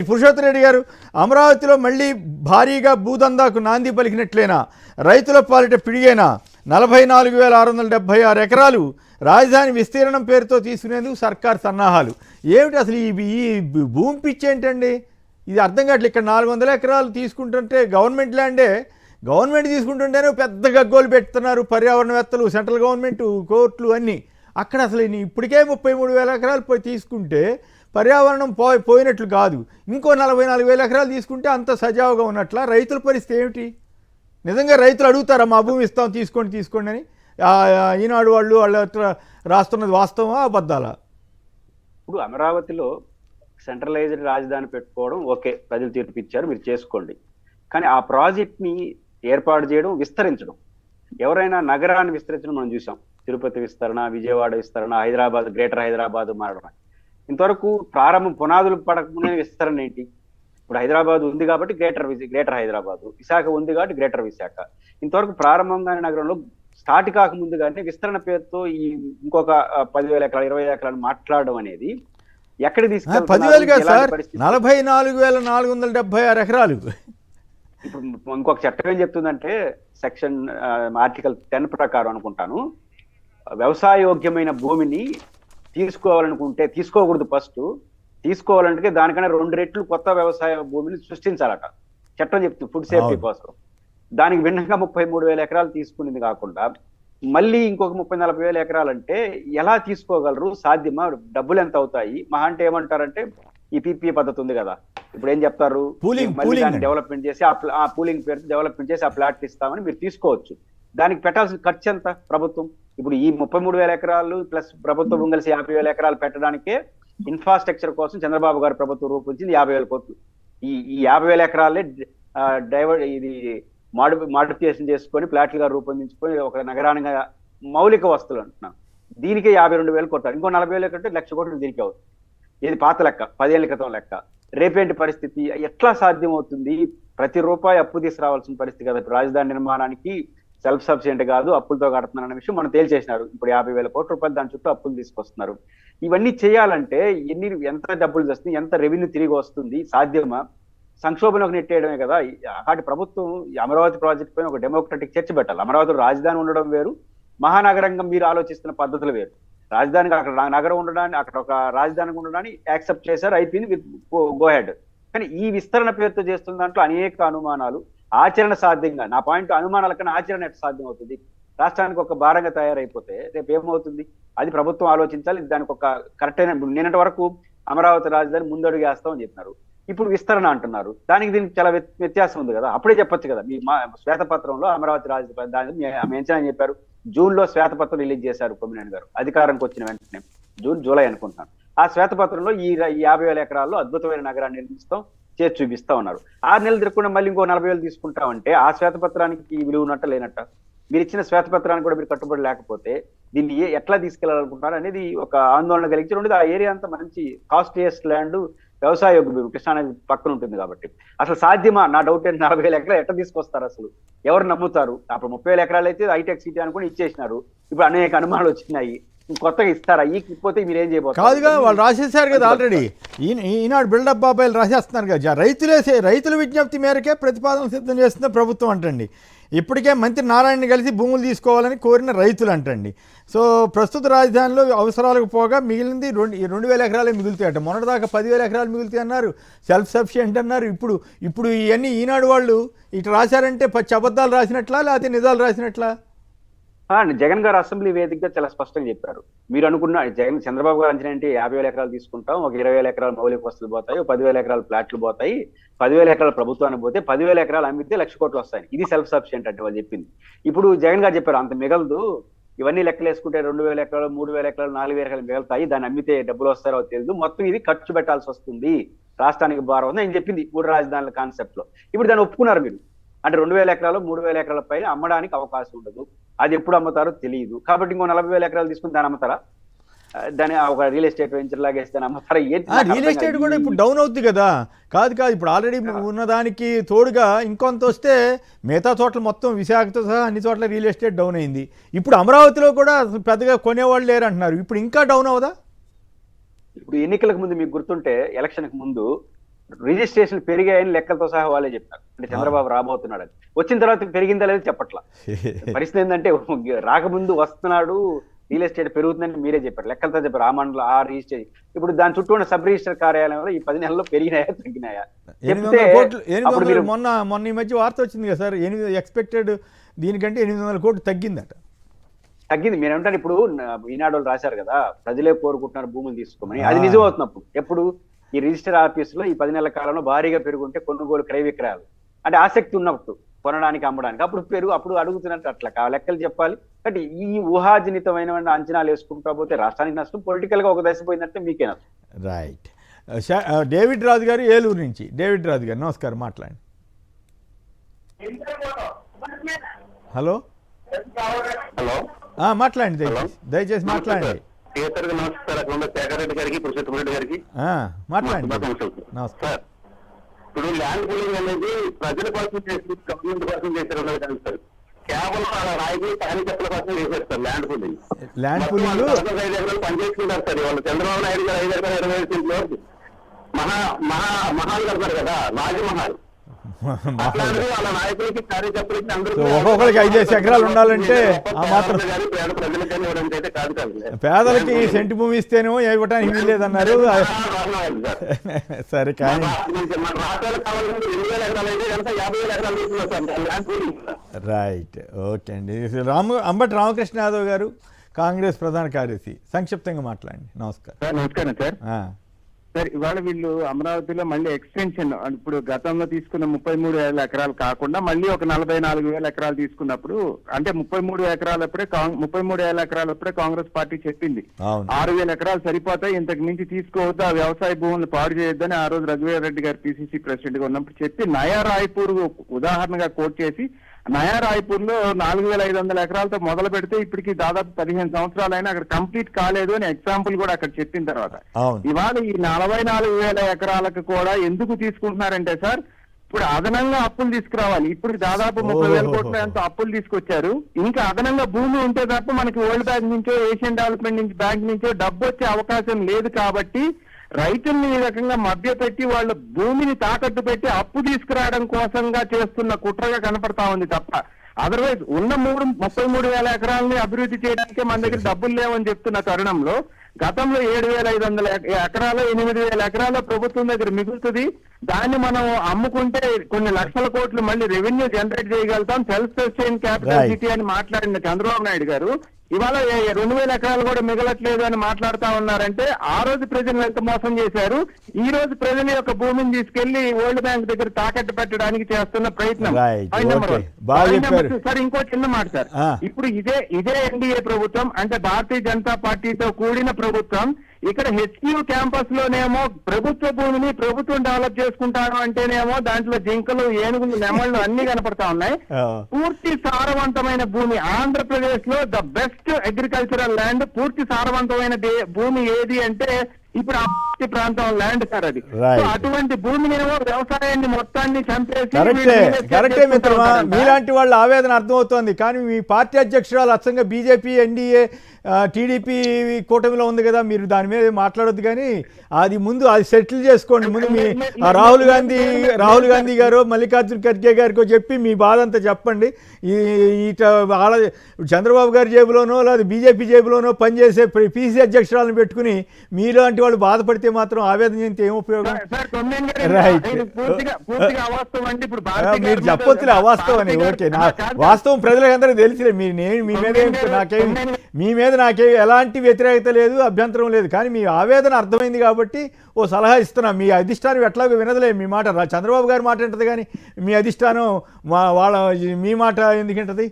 పురుషోత్తమ రెడ్డి గారు, అమరావతిలో మళ్ళీ భారీగా భూదందాకు నాంది పలికినట్లేనా? రైతుల పాలిట పిడిగేనా? 44,676 ఎకరాలు రాజధాని విస్తీర్ణం పేరుతో తీసుకునేందుకు సర్కార్ సన్నాహాలు. ఏమిటి అసలు ఈ భూమి పిచ్చి ఏంటండి? ఇది అర్థం కావట్లేదు. ఇక్కడ 400 ఎకరాలు తీసుకుంటుంటే గవర్నమెంట్ ల్యాండే, గవర్నమెంట్ తీసుకుంటుంటేనే పెద్ద గగ్గోలు పెడుతున్నారు పర్యావరణవేత్తలు, సెంట్రల్ గవర్నమెంట్, కోర్టులు అన్నీ. అక్కడ అసలు ఇప్పటికే 33,000 ఎకరాలు పోయి తీసుకుంటే పర్యావరణం పోయినట్లు కాదు. ఇంకో 44,000 ఎకరాలు తీసుకుంటే అంత సజావుగా ఉన్నట్ల. రైతుల పరిస్థితి ఏమిటి? నిజంగా రైతులు అడుగుతారా మా భూమి ఇస్తాం తీసుకోండి అని? ఈనాడు వాళ్ళు రాస్తున్నది వాస్తవమా అబద్ధాలా? ఇప్పుడు అమరావతిలో సెంట్రలైజ్డ్ రాజధాని పెట్టుకోవడం ఓకే, ప్రజలు తీర్పు ఇచ్చారు, మీరు చేసుకోండి. కానీ ఆ ప్రాజెక్ట్ని ఏర్పాటు చేయడం, విస్తరించడం, ఎవరైనా నగరాన్ని విస్తరించడం మనం చూసాం. తిరుపతి విస్తరణ, విజయవాడ విస్తరణ, హైదరాబాద్, గ్రేటర్ హైదరాబాద్ మారడం. ఇంతవరకు ప్రారంభం పునాదులు పడకముందే విస్తరణ ఏంటి? ఇప్పుడు హైదరాబాద్ ఉంది కాబట్టి గ్రేటర్ హైదరాబాద్, విశాఖ ఉంది కాబట్టి గ్రేటర్ విశాఖ. ఇంతవరకు ప్రారంభంగానే నగరంలో స్టార్ట్ కాకముందు కానీ విస్తరణ పేరుతో ఈ ఇంకొక 10,000 ఎకరాలు, 20 ఎకరాలు మాట్లాడడం అనేది ఎక్కడికి తీసుకెళ్తారు? 44,476 ఎకరాలు. ఇప్పుడు ఇంకొక చట్టం ఏం చెప్తుందంటే, సెక్షన్ ఆర్టికల్ 10 ప్రకారం అనుకుంటాను, వ్యవసాయోగ్యమైన భూమిని తీసుకోవాలనుకుంటే తీసుకోకూడదు. ఫస్ట్ తీసుకోవాలంటే దానికన్నా 2 రెట్లు కొత్త వ్యవసాయ భూమిని సృష్టించాలట చట్టం చెప్తుంది, ఫుడ్ సేఫ్టీ కోసం. దానికి భిన్నంగా 33,000 ఎకరాలు తీసుకునేది కాకుండా మళ్ళీ ఇంకొక 30,000-40,000 ఎకరాలు అంటే ఎలా తీసుకోగలరు? సాధ్యమా? డబ్బులు ఎంత అవుతాయి? మహా అంటే ఏమంటారంటే ఈ పీపీఏ పద్ధతి ఉంది కదా, ఇప్పుడు ఏం చెప్తారు, మళ్ళీ దాన్ని డెవలప్మెంట్ చేసి ఆ పూలింగ్ పేరుతో డెవలప్మెంట్ చేసి ఆ ప్లాట్ ఇస్తామని మీరు తీసుకోవచ్చు. దానికి పెట్టాల్సిన ఖర్చు ఎంత ప్రభుత్వం? ఇప్పుడు ఈ 33,000 ఎకరాలు ప్లస్ ప్రభుత్వం కలిసి 50,000 ఎకరాలు పెట్టడానికే ఇన్ఫ్రాస్ట్రక్చర్ కోసం చంద్రబాబు గారు ప్రభుత్వం రూపొందించింది 50,000 కోట్లు. ఈ 50,000 ఎకరాలే మాడిఫికేషన్ చేసుకొని ప్లాట్లుగా రూపొందించుకొని ఒక నగరానికి మౌలిక వస్తువులు అంటున్నాం. దీనికే 52,000 కొట్టారు. ఇంకో 40,000 కంటే 1,00,000 కోట్లు దీనికి అవుతుంది. ఇది పాత లెక్క, 10 ఏళ్ల క్రితం లెక్క. రేపేంటి పరిస్థితి? ఎట్లా సాధ్యం అవుతుంది? ప్రతి రూపాయి అప్పు తీసుకురావాల్సిన పరిస్థితి కదా. రాజధాని నిర్మాణానికి సెల్ఫ్ సఫిషియెంట్ కాదు, అప్పులతో కడుతున్నారన్న విషయం మనం తేల్చేసినారు. ఇప్పుడు 50,000 కోట్ల రూపాయలు దాని చుట్టూ అప్పులు తీసుకొస్తున్నారు. ఇవన్నీ చేయాలంటే ఎంత డబ్బులు వస్తుంది, ఎంత రెవెన్యూ తిరిగి వస్తుంది? సాధ్యమా? సంక్షోభంలోకి నెట్టేయడమే కదా. అటు ప్రభుత్వం అమరావతి ప్రాజెక్ట్ పైన ఒక డెమోక్రటిక్ చర్చ పెట్టాలి. అమరావతిలో రాజధాని ఉండడం వేరు, మహానగరంగా మీరు ఆలోచిస్తున్న పద్ధతులు వేరు. రాజధానికి అక్కడ నగరం ఉండడాన్ని, అక్కడ ఒక రాజధానికి ఉండడాన్ని యాక్సెప్ట్ చేశారు, అయిపోయింది, విత్ గో హెడ్. కానీ ఈ విస్తరణ పేరుతో చేస్తున్న దాంట్లో అనేక అనుమానాలు, ఆచరణ సాధ్యంగా, నా పాయింట్ అనుమానాల కన్నా ఆచరణ ఎట్లా సాధ్యం అవుతుంది? రాష్ట్రానికి ఒక భారంగా తయారైపోతే రేపు ఏమవుతుంది? అది ప్రభుత్వం ఆలోచించాలి. దానికి ఒక కరెక్ట్ అయిన, నిన్నటి వరకు అమరావతి రాజధాని ముందడుగు వేస్తామని చెప్పినారు, ఇప్పుడు విస్తరణ అంటున్నారు. దానికి దీనికి చాలా వ్యత్యాసం ఉంది కదా. అప్పుడే చెప్పొచ్చు కదా. మీ శ్వేతపత్రంలో అమరావతి రాజధాని దాని మెంచన్ అని చెప్పారు. జూన్లో శ్వేతపత్రం రిలీజ్ చేశారు కొమ్మినేని గారు అధికారానికి వచ్చిన వెంటనే, జూలై అనుకుంటున్నాను. ఆ శ్వేతపత్రంలో ఈ 50,000 ఎకరాల్లో అద్భుతమైన నగరాన్ని నిర్మిస్తాం, చేసి చూపిస్తా ఉన్నారు. 6 నెలలు తిరగకుండా మళ్ళీ ఇంకో 40,000 తీసుకుంటామంటే ఆ శ్వేతపత్రానికి విలువ ఉన్నట్ట లేనట్ట? మీరు ఇచ్చిన శ్వేతపత్రానికి కూడా మీరు కట్టుబడి లేకపోతే దీన్ని ఎట్లా తీసుకెళ్లాలనుకుంటున్నారు అనేది ఒక ఆందోళన కలిగించి. రెండోది, ఆ ఏరియా అంతా మంచి కాస్ట్లియస్ట్ ల్యాండ్, వ్యవసాయ కృష్ణానది పక్కన ఉంటుంది కాబట్టి అసలు సాధ్యమా? నా డౌట్ ఏంటి, 40,000 ఎకరాలు ఎట్లా తీసుకొస్తారు? అసలు ఎవరు నమ్ముతారు? అప్పుడు 30,000 ఎకరాలు అయితే హైటెక్ సిటీ అనుకుని ఇచ్చేసినారు. ఇప్పుడు అనేక అనుమానాలు వచ్చినాయి. కొత్తగా ఇస్తారా? ఇకపోతే మీరు ఏం చేయబోతారు? కాదుగా, వాళ్ళు రాసేసారు కదా ఆల్రెడీ. ఈనాడు బిల్డప్ బాబాయిలు రాసేస్తున్నారు కదా. రైతుల విజ్ఞప్తి మేరకే ప్రతిపాదన సిద్ధం చేస్తున్న ప్రభుత్వం అంటండి. ఇప్పటికే మంత్రి నారాయణని కలిసి భూములు తీసుకోవాలని కోరిన రైతులు అంటండి. సో ప్రస్తుత రాజధానిలో అవసరాలకు పోగా మిగిలింది 2,000 ఎకరాలే మిగులుతాయట. మొన్నటిదాకా 10,000 ఎకరాలు మిగులుతాయి అన్నారు, సెల్ఫ్ సఫిషియెంట్ అన్నారు. ఇప్పుడు ఇవన్నీ ఈనాడు వాళ్ళు ఇటు రాశారంటే పచ్చి అబద్ధాలు రాసినట్లా లేకపోతే నిజాలు రాసినట్లా? జగన్ గారు అసెంబ్లీ వేదికగా చాలా స్పష్టంగా చెప్పారు. మీరు అనుకున్న చంద్రబాబు గారు అంచనా ఏంటి? 50,000 ఎకరాలు తీసుకుంటాం, ఒక 20,000 ఎకరాలు మౌలిక వస్తువులు పోతాయి, 10,000 ఎకరాలు ప్లాట్లు పోతాయి, 10,000 ఎకరాలు ప్రభుత్వానికి పోతే 10,000 ఎకరాలు అమ్మితే 1,00,000 కోట్లు వస్తాయి. ఇది సెల్ఫ్ సఫిషియెంట్ అంటే వాళ్ళు చెప్పింది. ఇప్పుడు జగన్ గారు చెప్పారు అంత మిగలదు, ఇవన్నీ లెక్కలు వేసుకుంటే 2,000 ఎకరాలు, 3,000 ఎకరాలు, 4,000 ఎకరాలు మిగులుతాయి, దాన్ని అమ్మితే డబ్బులు వస్తారో తెలియదు, మొత్తం ఇది ఖర్చు పెట్టాల్సి వస్తుంది, రాష్ట్రానికి భారం ఉంది అని చెప్పింది 3 రాజధానుల కాన్సెప్ట్ లో. ఇప్పుడు దాన్ని ఒప్పుకున్నారు మీరు. అంటే 2,000 ఎకరాలు, 3,000 ఎకరాల పైన అమ్మడానికి అవకాశం ఉండదు. అది ఎప్పుడు అమ్ముతారో తెలియదు. కాబట్టి ఇంకో 40,000 ఎకరాలు తీసుకుని దాన్ని అమ్ముతారా? దాని ఒక రియల్ ఎస్టేట్ వెంచర్ లాగా వేస్తే అమ్ముతారా? రియల్ ఎస్టేట్ కూడా ఇప్పుడు డౌన్ అవుతుంది కదా. కాదు ఇప్పుడు ఆల్రెడీ ఉన్నదానికి తోడుగా ఇంకొంత వస్తే మిగతా చోట్ల మొత్తం విశాఖతో సహా అన్ని చోట్ల రియల్ ఎస్టేట్ డౌన్ అయింది. ఇప్పుడు అమరావతిలో కూడా పెద్దగా కొనేవాళ్ళు లేరు అంటున్నారు. ఇప్పుడు ఇంకా డౌన్ అవుదా? ఇప్పుడు ఎన్నికలకు ముందు మీకు గుర్తుంటే, ఎలక్షన్కి ముందు రిజిస్ట్రేషన్ పెరిగాయని లెక్కలతో సహా వాళ్ళే చెప్పారు. అంటే చంద్రబాబు రాబోతున్నాడు అని. వచ్చిన తర్వాత పెరిగిందా లేదు చెప్పట్లా. పరిస్థితి ఏంటంటే రాకముందు వస్తున్నాడు, రియల్ ఎస్టేట్ పెరుగుతుందని మీరే చెప్పారు, లెక్కలతో చెప్పారు. ఆ మండలం ఆ రిజిస్టర్ ఇప్పుడు దాని చుట్టూ ఉన్న సబ్ రిజిస్టర్ కార్యాలయంలో ఈ 10 నెలల్లో పెరిగినాయా తగ్గినాయా చెప్తే అప్పుడు మీరు మొన్న ఈ మధ్య వార్త వచ్చింది కదా సార్, 8 ఎక్స్పెక్టెడ్ దీనికంటే 800 కోట్లు తగ్గిందట. తగ్గింది. మీరు ఏమంటారు ఇప్పుడు ఈనాడు వాళ్ళు రాశారు కదా, ప్రజలే కోరుకుంటున్నారు భూములు తీసుకోమని. అది నిజం అవుతున్నప్పుడు ఎప్పుడు ఈ రిజిస్టర్ ఆఫీస్ లో ఈ 10 నెలల కాలంలో భారీగా పెరుగుంటే కొనుగోలు క్రయ విక్రయాలు అంటే ఆసక్తి ఉన్నప్పుడు కొనడానికి అమ్మడానికి అప్పుడు అడుగుతున్నట్టు అట్లా లెక్కలు చెప్పాలి. అంటే ఈ ఊహాజనితమైన అంచనాలు వేసుకుంటా పోతే రాష్ట్రానికి నష్టం, పొలిటికల్ గా ఒక దశ పోయిందంటే మీకే నష్టం. రైట్. డేవిడ్ రాజు గారు ఏలూరు నుంచి. డేవిడ్ రాజు గారు నమస్కారం, మాట్లాడండి. హలో హలో మాట్లాడండి, దయచేసి మాట్లాడండి. శేఖర్ గారికి పురుషోత్తమ రెడ్డి గారికి మాట్లాడండి. నమస్కారం. ఇప్పుడు ల్యాండ్ పూలింగ్ అనేది ప్రజల కోసం చేసి గవర్నమెంట్ కోసం చేశారు కాదు సార్, కేవలం అలా రాయికి కార్యకర్తల కోసం చేశారు sir land pooling. Land pooling 5 ఎకరాలు పనిచేసుకుంటారు సార్. వాళ్ళు చంద్రబాబు నాయుడు గారు 5 ఎకరాలు 25 సెంట్లు మహాల్ కడతారు కదా, రాజమహల్. అట్లాంటిది వాళ్ళ నాయకులకి కార్యకర్తలకి అందరికీ ఒక్కొక్కరికి 5 ఎకరాలు ఉండాలంటే ఆ మాత్రం ప్రజలకని ఇవ్వడానికి అయితే కాదు కాదు. పేదలకి సెంటు భూమి ఇస్తేనేమో ఇవ్వటానికి వీల్లేదన్నారు. సరే కానీ మన రాష్ట్రాలకు కావాల్సింది 2,000 ఎకరాలు అయితే కనుక 50,000 ఎకరాలు తీసుకున్నారు sir land pooling. Right, okay అండి. అంబటి రామకృష్ణ యాదవ్ గారు, కాంగ్రెస్ ప్రధాన కార్యదర్శి, సంక్షిప్తంగా మాట్లాడండి. నమస్కారం సార్. నమస్కారం సార్. సార్, ఇవాళ వీళ్ళు అమరావతిలో మళ్ళీ ఎక్స్టెన్షన్, ఇప్పుడు గతంలో తీసుకున్న 33,000 ఎకరాలు కాకుండా మళ్ళీ ఒక 44,000 ఎకరాలు తీసుకున్నప్పుడు, అంటే 33,000 ఎకరాలప్పుడే కాంగ్రెస్ పార్టీ చెప్పింది 6,000 ఎకరాలు సరిపోతాయి, ఇంతకు మించి తీసుకోవద్దు, ఆ వ్యవసాయ భూములను పాడు చేయొద్దని ఆ రోజు రఘువీర్ రెడ్డి గారు పిసిసి ప్రెసిడెంట్ గా ఉన్నప్పుడు చెప్పి నయా రాయ్పూర్ ఉదాహరణగా కోట్ చేసి, నయా రాయ్పూర్ లో 4,500 ఎకరాలతో మొదలు పెడితే ఇప్పటికి దాదాపు 15 సంవత్సరాలైనా అక్కడ కంప్లీట్ కాలేదు అని ఎగ్జాంపుల్ కూడా అక్కడ చెప్పిన తర్వాత, ఇవాళ ఈ 44,000 ఎకరాలకు కూడా ఎందుకు తీసుకుంటున్నారంటే సార్, ఇప్పుడు అదనంగా అప్పులు తీసుకురావాలి. ఇప్పుడు దాదాపు 30,000 కోట్ల ఎంతో అప్పులు తీసుకొచ్చారు. ఇంకా అదనంగా భూమి ఉంటే తప్ప మనకి వరల్డ్ బ్యాంక్ నుంచో ఏషియన్ డెవలప్మెంట్ నుంచి బ్యాంక్ నుంచో డబ్బు వచ్చే అవకాశం లేదు. కాబట్టి రైతుల్ని ఈ రకంగా మభ్యపెట్టి వాళ్ళ భూమిని తాకట్టు పెట్టి అప్పు తీసుకురావడం కోసంగా చేస్తున్న కుట్రగా కనపడతా ఉంది తప్ప, అదర్వైజ్ ఉన్న 33,000 ఎకరాలని అభివృద్ధి చేయడానికే మన దగ్గర డబ్బులు లేవని చెప్తున్న తరుణంలో, గతంలో 7,500 ఎకరాలు 8,000 ఎకరాల ప్రభుత్వం దగ్గర మిగులుతుంది. దాన్ని మనం అమ్ముకుంటే కొన్ని లక్షల కోట్లు మళ్ళీ రెవెన్యూ జనరేట్ చేయగలుగుతాం, సెల్ఫ్ సస్టైన్ క్యాపిటల్ సిటీ అని మాట్లాడిన చంద్రబాబు నాయుడు గారు ఇవాళ 2,000 ఎకరాలు కూడా మిగలట్లేదు అని మాట్లాడుతా ఉన్నారంటే, ఆ రోజు ప్రజలు ఎంత మోసం చేశారు, ఈ రోజు ప్రజల యొక్క భూమిని తీసుకెళ్లి వరల్డ్ బ్యాంక్ దగ్గర తాకట్టు పెట్టడానికి చేస్తున్న ప్రయత్నం. సార్, ఇంకో చిన్న మాట సార్, ఇప్పుడు ఇదే ఎన్డీఏ ప్రభుత్వం, అంటే భారతీయ జనతా పార్టీతో కూడిన ప్రభుత్వం, ఇక్కడ హెచ్క్యూ క్యాంపస్ లోనేమో ప్రభుత్వ భూమిని ప్రభుత్వం డెవలప్ చేసుకుంటారు అంటేనేమో దాంట్లో జింకలు, ఏనుగులు, నెమళ్ళు అన్ని కనపడతా ఉన్నాయి. పూర్తి సారవంతమైన భూమి ఆంధ్రప్రదేశ్ లో ద బెస్ట్ అగ్రికల్చరల్ ల్యాండ్, పూర్తి సారవంతమైన భూమి ఏది అంటే ఇప్పుడు ఆ ప్రాంతం ల్యాండ్ సార్ అది. అటువంటి భూమినేమో వ్యవసాయాన్ని మొత్తాన్ని చంపేసి, కరెక్టే మిత్రమా, మీలాంటి వాళ్ళ ఆవేదన అర్థమవుతోంది. కానీ మీ పార్టీ అధ్యక్షురాలు అచ్చంగా బీజేపీ, ఎన్డీఏ, టీడీపీ కూటమిలో ఉంది కదా, మీరు దాని మీద మాట్లాడొద్దు. కానీ అది ముందు అది సెటిల్ చేసుకోండి. ముందు మీ రాహుల్ గాంధీ గారు, మల్లికార్జున ఖర్గే గారికో చెప్పి మీ బాధ అంతా చెప్పండి. వాళ్ళ చంద్రబాబు గారి జేబులోనో లేదా బీజేపీ జేబులోనో పనిచేసే పీసీ అధ్యక్షురాలను పెట్టుకుని మీలాంటి వాళ్ళు బాధపడితే మాత్రం ఆవేదన చెందితే ఏం ఉపయోగం? రైట్, మీరు చెప్పొచ్చులే అవాస్తవం అని. ఓకే, నా వాస్తవం ప్రజలకు అందరికీ తెలిసిలే. మీ మీద నాకే ఎలాంటి వ్యతిరేకత లేదు, అభ్యంతరం లేదు. కానీ మీ ఆవేదన అర్థమైంది కాబట్టి ఓ సలహా ఇస్తున్నా. మీ అధిష్టానం ఎట్లాగో వినదలే మీ మాట. చంద్రబాబు గారి మాట వింటది కానీ మీ అధిష్టానం మీ మాట ఎందుకు వింటది?